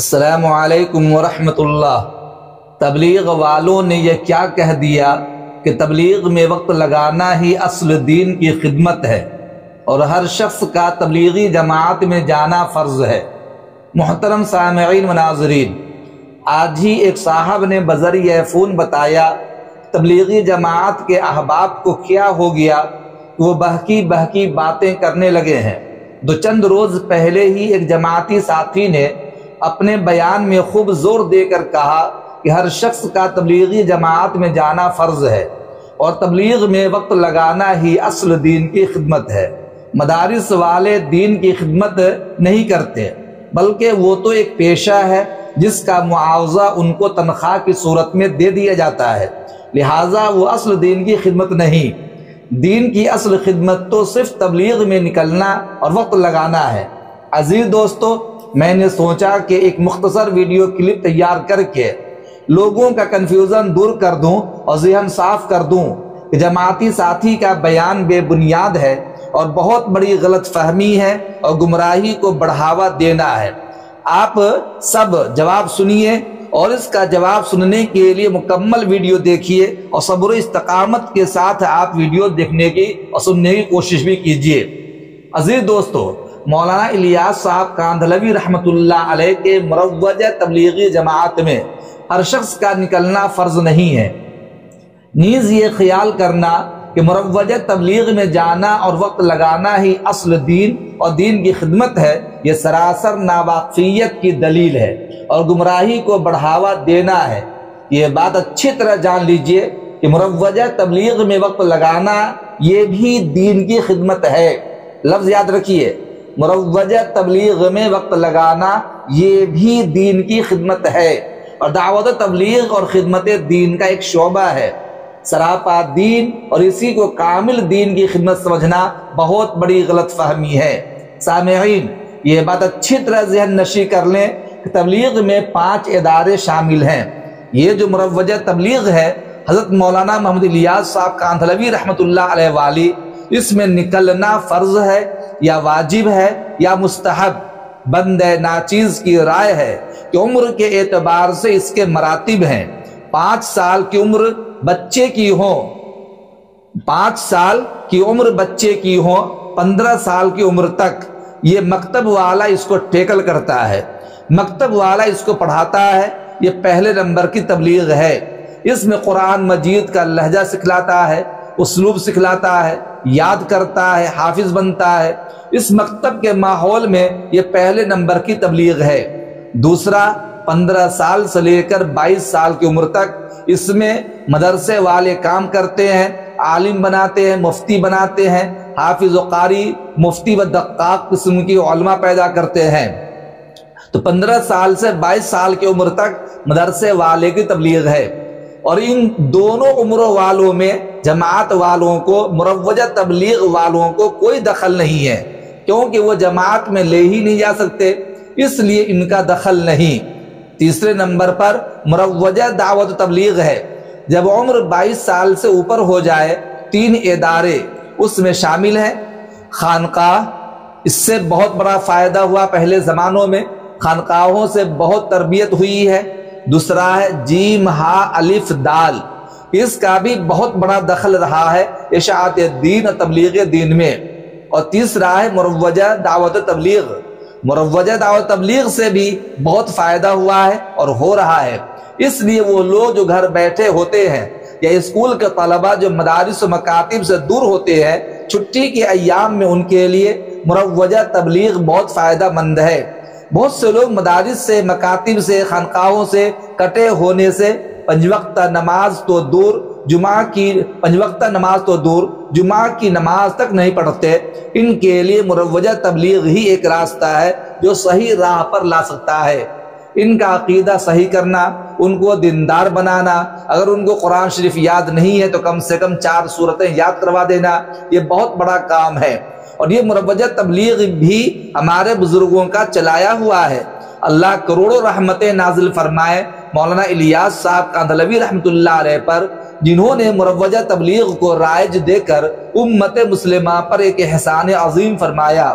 السلام علیکم ورحمۃ اللہ۔ تبلیغ والوں نے یہ کیا کہہ دیا کہ تبلیغ میں وقت لگانا ہی اصل دین کی خدمت ہے اور ہر شخص کا تبلیغی جماعت میں جانا فرض ہے۔ محترم سامعین و ناظرین، آج ہی ایک صاحب نے بذریعہ فون بتایا تبلیغی جماعت کے احباب کو کیا ہو گیا، وہ بہکی باتیں کرنے لگے ہیں۔ چند روز پہلے ہی ایک جماعتی ساتھی نے اپنے بیان میں خوب زور دے کر کہا کہ ہر شخص کا تبلیغی جماعت میں جانا فرض ہے اور تبلیغ میں وقت لگانا ہی اصل دین کی خدمت ہے۔ مدارس والے دین کی خدمت نہیں کرتے، بلکہ وہ تو ایک پیشہ ہے جس کا معاوضہ ان کو تنخواہ کی صورت میں دے دیا جاتا ہے، لہٰذا وہ اصل دین کی خدمت نہیں۔ دین کی اصل خدمت تو صرف تبلیغ میں نکلنا اور وقت لگانا ہے۔ عزیز دوستو، میں نے سوچا کہ ایک مختصر ویڈیو کلپ تیار کر کے لوگوں کا کنفیوژن دور کر دوں اور ذہن صاف کر دوں کہ جماعتی ساتھی کا بیان بے بنیاد ہے اور بہت بڑی غلط فہمی ہے اور گمراہی کو بڑھاوا دینا ہے۔ آپ سب جواب سنیے اور اس کا جواب سننے کے لیے مکمل ویڈیو دیکھیے اور صبر و استقامت کے ساتھ آپ ویڈیو دیکھنے کی اور سننے کی کوشش بھی کیجیے۔ عزیز دوستو، مولانا الیاس صاحب کاندھلوی رحمۃ اللہ علیہ کے مروجہ تبلیغی جماعت میں ہر شخص کا نکلنا فرض نہیں ہے۔ نیز یہ خیال کرنا کہ مروجہ تبلیغ میں جانا اور وقت لگانا ہی اصل دین اور دین کی خدمت ہے، یہ سراسر ناواقفیت کی دلیل ہے اور گمراہی کو بڑھاوا دینا ہے۔ یہ بات اچھی طرح جان لیجئے کہ مروجہ تبلیغ میں وقت لگانا یہ بھی دین کی خدمت ہے۔ لفظ یاد رکھیے، مروجہ تبلیغ میں وقت لگانا یہ بھی دین کی خدمت ہے اور دعوت تبلیغ اور خدمت دین کا ایک شعبہ ہے۔ سراپا دین اور اسی کو کامل دین کی خدمت سمجھنا بہت بڑی غلط فہمی ہے۔ سامعین، یہ بات اچھی طرح ذہن نشی کر لیں کہ تبلیغ میں 5 ادارے شامل ہیں۔ یہ جو مروجہ تبلیغ ہے، حضرت مولانا محمد الیاس صاحب کاندھلوی رحمۃ اللہ علیہ والی، اس میں نکلنا فرض ہے یا واجب ہے یا مستحب؟ بندہ ناچیز کی رائے ہے کہ عمر کے اعتبار سے اس کے مراتب ہیں۔ 5 سال کی عمر بچے کی ہو، 5 سال کی عمر بچے کی ہو، 15 سال کی عمر تک یہ مکتب والا اس کو ٹیکل کرتا ہے، مکتب والا اس کو پڑھاتا ہے۔ یہ پہلے نمبر کی تبلیغ ہے۔ اس میں قرآن مجید کا لہجہ سکھلاتا ہے، اسلوب سکھلاتا ہے، یاد کرتا ہے، حافظ بنتا ہے۔ اس مکتب کے ماحول میں یہ پہلے نمبر کی تبلیغ ہے۔ دوسرا، 15 سال سے لے کر 22 سال کی عمر تک اس میں مدرسے والے کام کرتے ہیں، عالم بناتے ہیں، مفتی بناتے ہیں، حافظ و قاری، مفتی و دقاق قسم کی علماء پیدا کرتے ہیں۔ تو 15 سال سے 22 سال کی عمر تک مدرسے والے کی تبلیغ ہے، اور ان دونوں عمروں والوں میں جماعت والوں کو، مروجہ تبلیغ والوں کو کوئی دخل نہیں ہے، کیونکہ وہ جماعت میں لے ہی نہیں جا سکتے، اس لیے ان کا دخل نہیں۔ تیسرے نمبر پر مروجہ دعوت تبلیغ ہے۔ جب عمر 22 سال سے اوپر ہو جائے، 3 ادارے اس میں شامل ہیں۔ خانقاہ، اس سے بہت بڑا فائدہ ہوا، پہلے زمانوں میں خانقاہوں سے بہت تربیت ہوئی ہے۔ دوسرا ہے جیم ہا الف دال، اس کا بھی بہت بڑا دخل رہا ہے اشاعت دین اور تبلیغ دین میں۔ اور تیسرا ہے مروجہ دعوت تبلیغ۔ مروجہ دعوت تبلیغ سے بھی بہت فائدہ ہوا ہے اور ہو رہا ہے، اس لیے وہ لوگ جو گھر بیٹھے ہوتے ہیں یا اسکول کے طلبہ جو مدارس و مکاتب سے دور ہوتے ہیں، چھٹی کے ایام میں ان کے لیے مروجہ تبلیغ بہت فائدہ مند ہے۔ بہت سے لوگ مدارس سے، مکاتب سے، خانقاہوں سے کٹے ہونے سے 5 وقت نماز تو دور، جمعہ کی نماز تک نہیں پڑھتے۔ ان کے لیے مروجہ تبلیغ ہی ایک راستہ ہے جو صحیح راہ پر لا سکتا ہے۔ ان کا عقیدہ صحیح کرنا، ان کو دیندار بنانا، اگر ان کو قرآن شریف یاد نہیں ہے تو کم سے کم 4 سورتیں یاد کروا دینا، یہ بہت بڑا کام ہے۔ اور یہ مروجہ تبلیغ بھی ہمارے بزرگوں کا چلایا ہوا ہے۔ اللہ کروڑوں رحمتیں نازل فرمائے مولانا الیاس صاحب کاندھلوی رحمۃ اللہ علیہ پر، جنہوں نے مروجہ تبلیغ کو رائج دے کر امت مسلمہ پر ایک احسان عظیم فرمایا۔